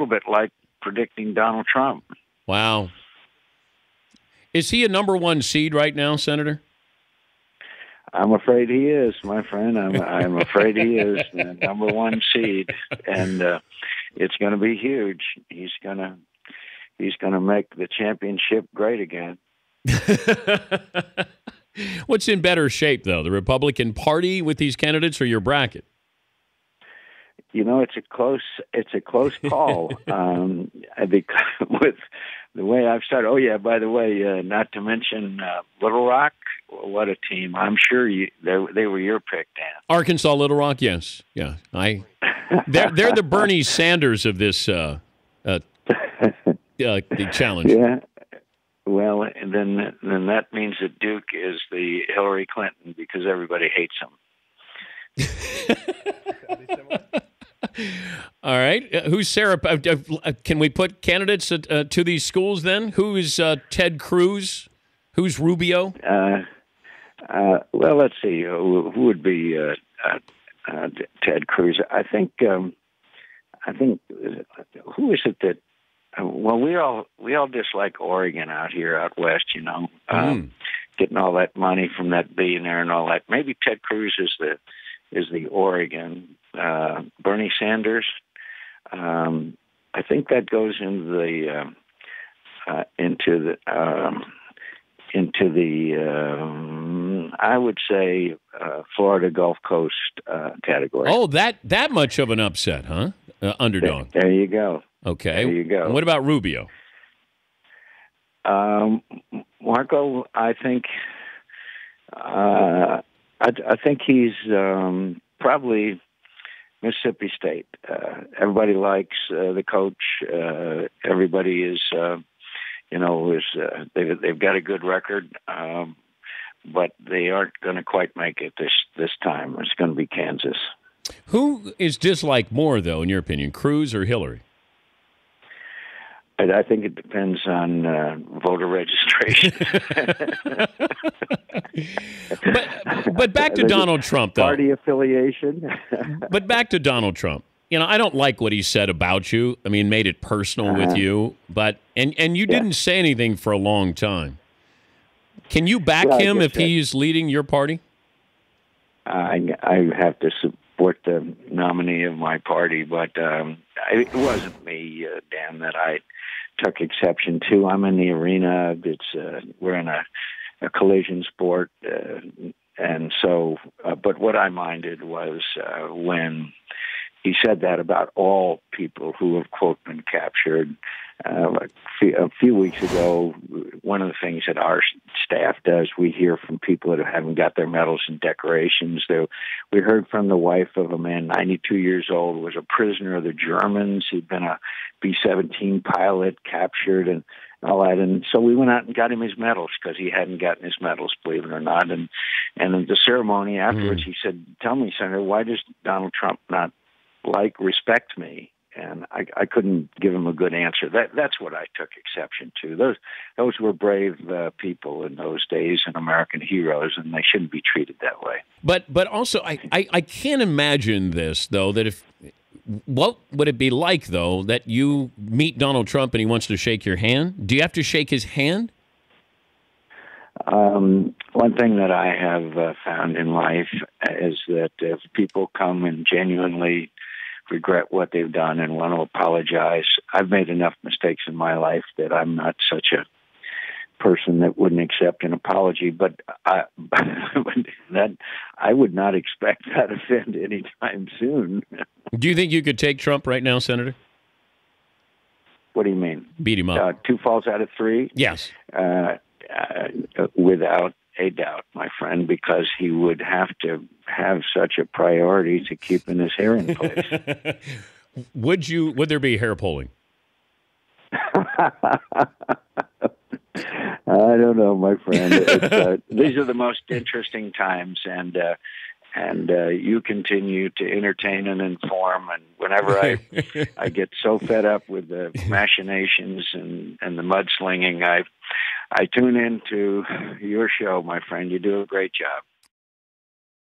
little bit like predicting Donald Trump. Wow. Is he a number one seed right now, Senator? I'm afraid he is, my friend. I'm afraid he is the number one seed, and it's going to be huge. He's going to make the championship great again. What's in better shape, though, the Republican Party with these candidates or your bracket? It's a close call. Because with the way I've started. Oh yeah, by the way, not to mention Little Rock. What a team! I'm sure they were your pick, Dan. Arkansas Little Rock, yes, yeah. They're the Bernie Sanders of this the challenge. Yeah. Well, and then that means that Duke is the Hillary Clinton because everybody hates him. All right. Who's Sarah? Can we put candidates to these schools then? Who is Ted Cruz? Who's Rubio? Well, let's see. Who would be Ted Cruz? I think. Who is it that? Well, we all dislike Oregon out west. Getting all that money from that billionaire and all that. Maybe Ted Cruz is the Oregon. Bernie Sanders. I think that goes into the I would say Florida Gulf Coast category. Oh, that much of an upset, huh? Underdog. There you go. Okay. There you go. And what about Rubio? Marco, I think he's probably Mississippi State. Everybody likes the coach. Everybody is, they've got a good record, but they aren't going to quite make it this time. It's going to be Kansas. Who is disliked more, though, in your opinion, Cruz or Hillary? I think it depends on voter registration. but back to Donald Trump, though. Party affiliation. But back to Donald Trump. I don't like what he said about you. I mean, made it personal with you. But and you didn't say anything for a long time. Can you back him if he's leading your party? I have to support the nominee of my party, but it wasn't me, Dan, that I took exception to. I'm in the arena. We're in a collision sport, and so. But what I minded was when he said that about all people who have, quote, been captured. A few weeks ago, one of the things that our staff does, we hear from people that haven't got their medals and decorations. We heard from the wife of a man, 92 years old, was a prisoner of the Germans. He'd been a B-17 pilot, captured, and all that. And so we went out and got him his medals because he hadn't gotten his medals, believe it or not. And in the ceremony afterwards, he said, "Tell me, Senator, why does Donald Trump not respect me?" And I couldn't give him a good answer. That's what I took exception to. Those were brave people in those days and American heroes, and they shouldn't be treated that way. But also, I can't imagine this, though, that what would it be like, though, that you meet Donald Trump and he wants to shake your hand? Do you have to shake his hand? One thing that I have found in life is that if people come and genuinely regret what they've done and want to apologize, I've made enough mistakes in my life that I'm not such a person that wouldn't accept an apology. But I would not expect that event anytime soon. Do you think you could take Trump right now, Senator? What do you mean? Beat him up. 2 falls out of 3? Yes. Without a doubt, my friend, because he would have to have such a priority to keeping his hair in place. Would there be hair pulling? I don't know, my friend. These are the most interesting times, and you continue to entertain and inform. And whenever I get so fed up with the machinations and the mudslinging, I tune into your show, my friend. You do a great job.